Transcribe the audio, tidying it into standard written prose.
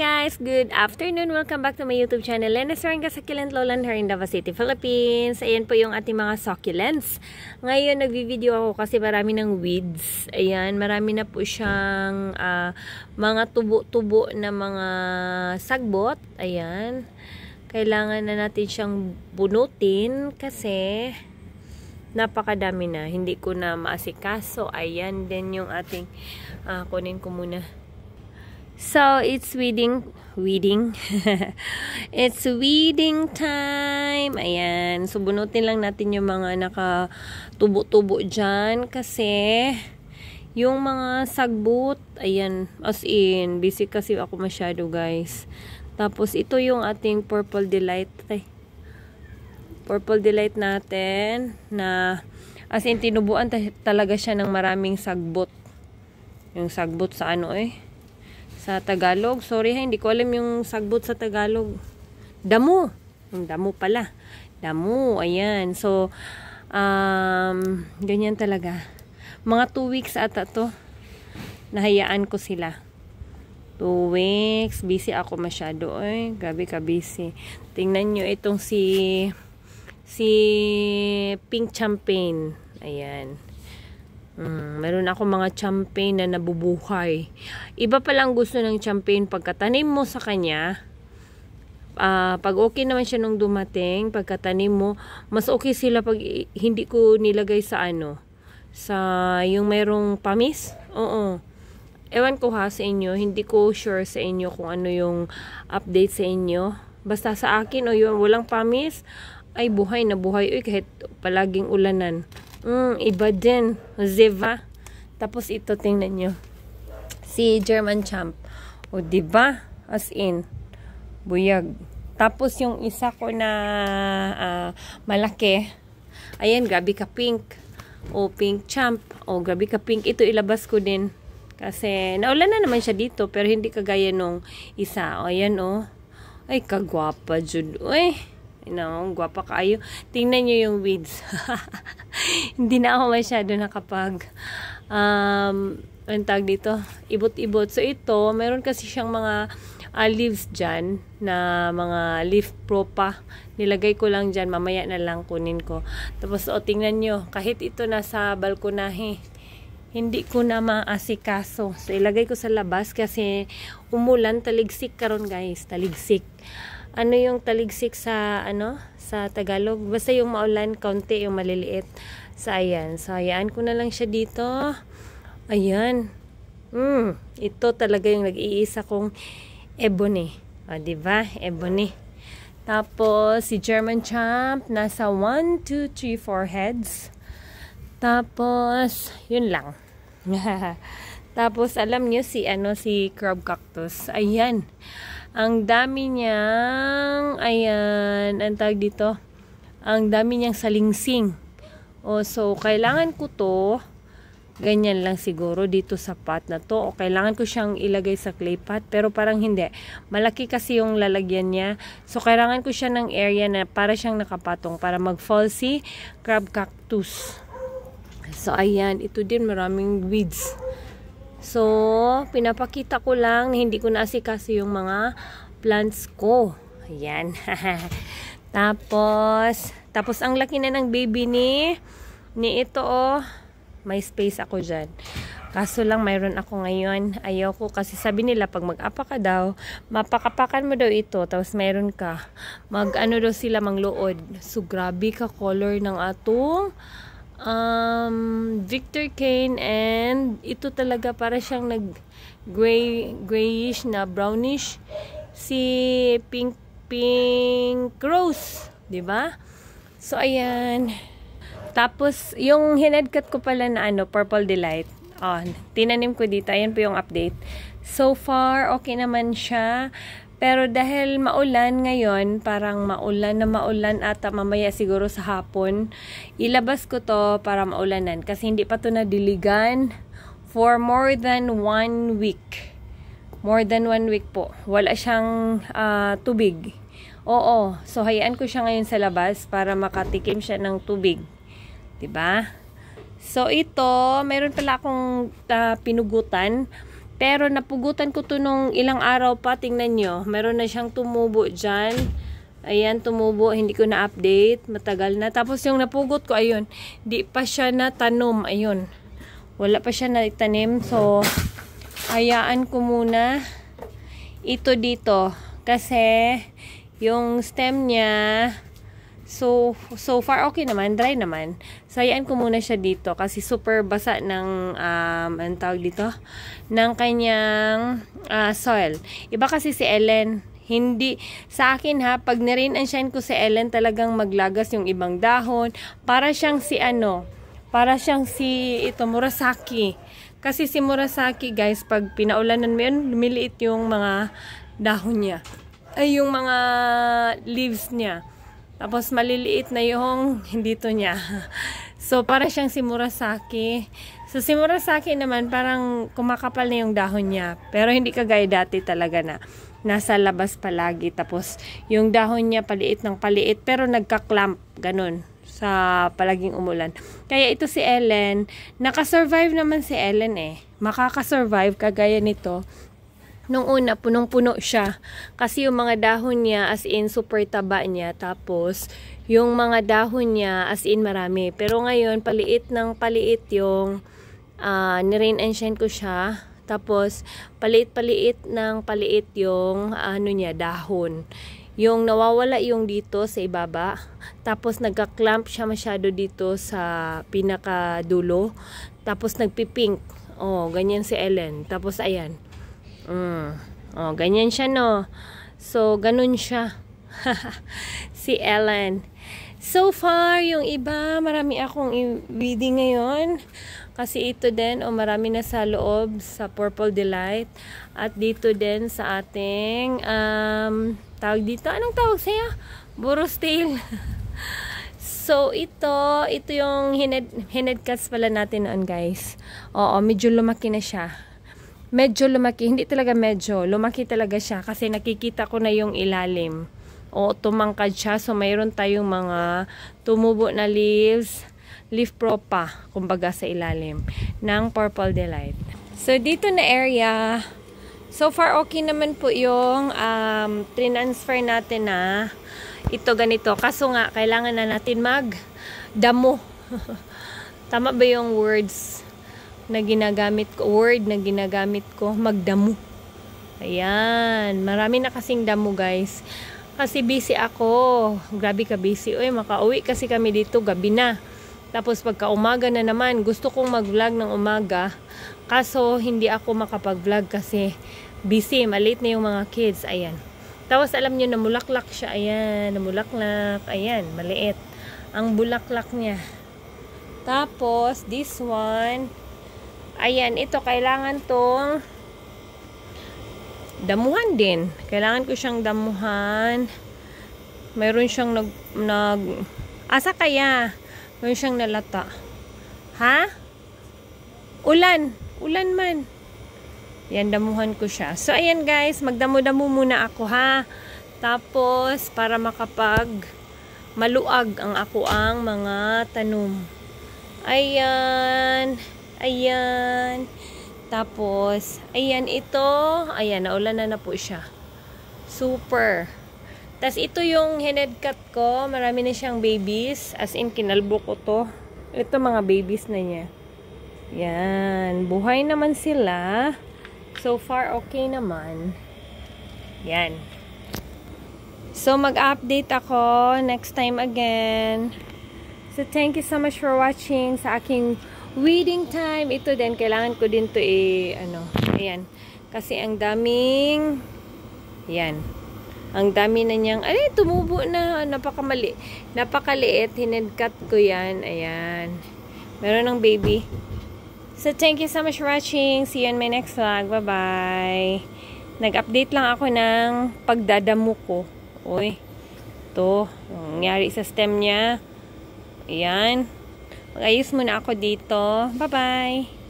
Guys, good afternoon. Welcome back to my YouTube channel, Lena's Ranga Succulent Lowland here in Davao City, Philippines. Ayan po yung ating mga succulents. Ngayon, nagvi-video ako kasi marami ng weeds. Ayan, marami na po siyang mga tubo-tubo na mga sagbot. Ayan. Kailangan na natin siyang bunutin kasi napakadami na. Hindi ko na maasikaso. Ayan din yung ating kunin ko muna. So, it's weeding. It's weeding time. Ayan. So, bunutin lang natin yung mga nakatubo-tubo dyan. Kasi, yung mga sagbot, ayan, as in, busy kasi ako masyado, guys. Tapos, ito yung ating Purple Delight. Purple Delight natin, na, as in, tinubuan talaga siya ng maraming sagbot. Yung sagbot sa ano sa Tagalog. Sorry hindi ko alam yung sagbot sa Tagalog. Damo. Yung damo pala. Damo, ayan. So, ganyan talaga. Mga 2 weeks ata to. Nahayaan ko sila. 2 weeks. Busy ako masyado. Grabe ka busy. Tingnan nyo itong si Pink Champagne. Ayan. Meron ako mga champagne na nabubuhay. Iba palang gusto ng champagne pagkatanim mo sa kanya. Pag okay naman siya nung dumating, pagkatanim mo, mas okay sila pag hindi ko nilagay sa sa yung mayroong pamis. Oo. Ewan ko sa inyo, hindi ko sure sa inyo kung ano yung update sa inyo. Basta sa akin, yung walang pamis, ay buhay na buhay. Kahit palaging ulanan. Iba din. Ziva. Tapos ito, tingnan nyo. Si German Champ. O, diba? As in. Buyag. Tapos yung isa ko na malaki. Ayan, grabe ka pink. O, Pink Champ. O, grabe ka pink. Ito ilabas ko din. Kasi, naulan na naman siya dito. Pero hindi kagaya nung isa. O, ayan o. Ay, kagwapa, Jud. Uy. Gwapa kayo. Tingnan nyo yung weeds. Hindi na ako masyado nakapag ang tag dito, ibot-ibot. So ito, meron kasi siyang mga leaves dyan, na mga leaf propa. Nilagay ko lang dyan, mamaya na lang kunin ko. Tapos tingnan nyo, kahit ito nasa balkonahe, hindi ko na maasikaso. So ilagay ko sa labas kasi umulan, taligsik karon guys, taligsik. Ano yung taligsik sa sa Tagalog? Basta yung maulan, kaunti, yung maliliit. So ayan, so hayaan ko na lang siya dito. Ayan. Ito talaga yung nag-iisa kong ebony. O, diba? Ebony. Tapos si German Champ nasa 1, 2, 3, 4 heads. Tapos yun lang. Tapos alam niyo si crab cactus. Ayan. Ang dami niyang, ayan, ang tawag dito, ang dami niyang salingsing. So, kailangan ko to, ganyan lang siguro, dito sa pot na to. O, kailangan ko siyang ilagay sa clay pot, pero parang hindi. Malaki kasi yung lalagyan niya. So, kailangan ko siya ng area na para siyang nakapatong, para mag-fall si crab cactus. So, ayan, ito din maraming weeds. So, pinapakita ko lang na hindi ko naasikaso yung mga plants ko. Ayan. Tapos ang laki na ng baby ni ito may space ako dyan. Kaso lang mayroon ako ngayon. Ayaw ko kasi sabi nila pag mag-apa ka daw, mapakapakan mo daw ito. Tapos mayroon ka. Daw sila manglood. So, grabe ka color ng atong Victor Kane, and ito talaga para siyang grayish na brownish si pink rose, 'di ba? So ayan. Tapos yung hinedcut ko pala na Purple Delight. Tinanim ko dito. Ayan po yung update. So far okay naman siya. Pero dahil maulan ngayon, parang maulan ata mamaya siguro sa hapon, ilabas ko to para maulanan. Kasi hindi pa to nadiligan for more than 1 week. More than 1 week po. Wala siyang tubig. Oo. So, hayaan ko siya ngayon sa labas para makatikim siya ng tubig. 'Diba? So, ito, meron pala akong pinugutan. Pero napugutan ko to nung ilang araw pa. Tingnan nyo. Meron na siyang tumubo dyan. Ayan, tumubo. Hindi ko na-update. Matagal na. Tapos yung napugot ko, ayun. Di pa siya natanom. Ayun. Wala pa siya naitanim. So, hayaan ko muna ito dito. Kasi, yung stem niya, so far okay naman, dry naman. So ayan ko muna siya dito kasi super basa ng anong tawag dito, ng kanyang soil. Iba kasi si Ellen, hindi sa akin ha, pag nirain and shine ko si Ellen, talagang maglagas yung ibang dahon. Para siyang si ito Murasaki. Kasi si Murasaki guys, pag pinaulanan mo yun, lumiliit yung mga dahon niya. Ay yung mga leaves niya. Tapos maliliit na yung dito niya. So para siyang si Murasaki. So si Murasaki naman parang kumakapal na yung dahon niya. Pero hindi kagaya dati talaga na nasa labas palagi. Tapos yung dahon niya paliit ng paliit pero nagka-clamp. Ganun. Sa palaging umulan. Kaya ito si Ellen. Nakasurvive naman si Ellen eh. Makakasurvive kagaya nito. Nung una, punong-puno siya. Kasi yung mga dahon niya, as in, super taba niya. Tapos, yung mga dahon niya, as in, marami. Pero ngayon, paliit ng paliit yung nirain and shine ko siya. Tapos, paliit-paliit ng paliit yung niya, dahon. Yung nawawala yung dito sa ibaba. Tapos, nagka-clamp siya masyado dito sa pinakadulo. Tapos, nagpipink. Oh, ganyan si Ellen. Tapos, ayan. Oh, ganyan siya no. So, ganun siya. Si Ellen. So far, yung iba, marami akong i-weeding ngayon. Kasi ito din, marami na sa loob, sa Purple Delight. At dito din sa ating, tawag dito, anong tawag siya? Burro's tail. So, ito yung hined cuts pala natin noon guys. Oo, medyo lumaki na siya. Medyo lumaki, hindi talaga medyo, lumaki talaga siya kasi nakikita ko na yung ilalim. O tumangkad siya, so mayroon tayong mga tumubo na leaf propa, kumbaga sa ilalim ng Purple Delight. So dito na area, so far okay naman po yung transfer natin na ito ganito. Kaso nga, kailangan na natin magdamo. Tama ba yung words na ginagamit ko, magdamo. Ayan, marami na kasing damo guys. Kasi busy ako. Grabe ka busy. Uy, makauwi kasi kami dito gabi na. Tapos pagka umaga na naman, gusto kong mag-vlog ng umaga. Kaso hindi ako makapag-vlog kasi busy, maliit na yung mga kids. Ayan. Tapos alam niyo, namulaklak siya. Ayan, namulaklak. Ayan, maliit. Ang bulaklak niya. Tapos, this one, ayan, ito kailangan tong damuhan din. Kailangan ko siyang damuhan. Mayroon siyang asa kaya? Mayroon siyang nalata. Ha? Ulan man. Yan, damuhan ko siya. So, ayan guys, magdamo-damo muna ako ha. Tapos, para maluag ang mga tanom. Ayan. Tapos, ayan ito. Ayan, naulan na po siya. Super. Tapos, ito yung hined cut ko. Marami na siyang babies. As in, kinalbo ko to. Ito mga babies na niya. Yan. Buhay naman sila. So far, okay naman. Yan. So, mag-update ako next time again. So, thank you so much for watching sa aking weeding time. Ito din, kailangan ko din to ayan. Kasi ang daming, yan. Ang dami na niyang, tumubo na, napakaliit, hined cut ko yan, ayan. Meron ng baby. So, thank you so much for watching. See you in my next vlog. Bye-bye. Nag-update lang ako ng pagdadamo ko. Uy, ito, nangyari sa stem niya. Ayan. Mag-ayos muna ako dito. Bye-bye.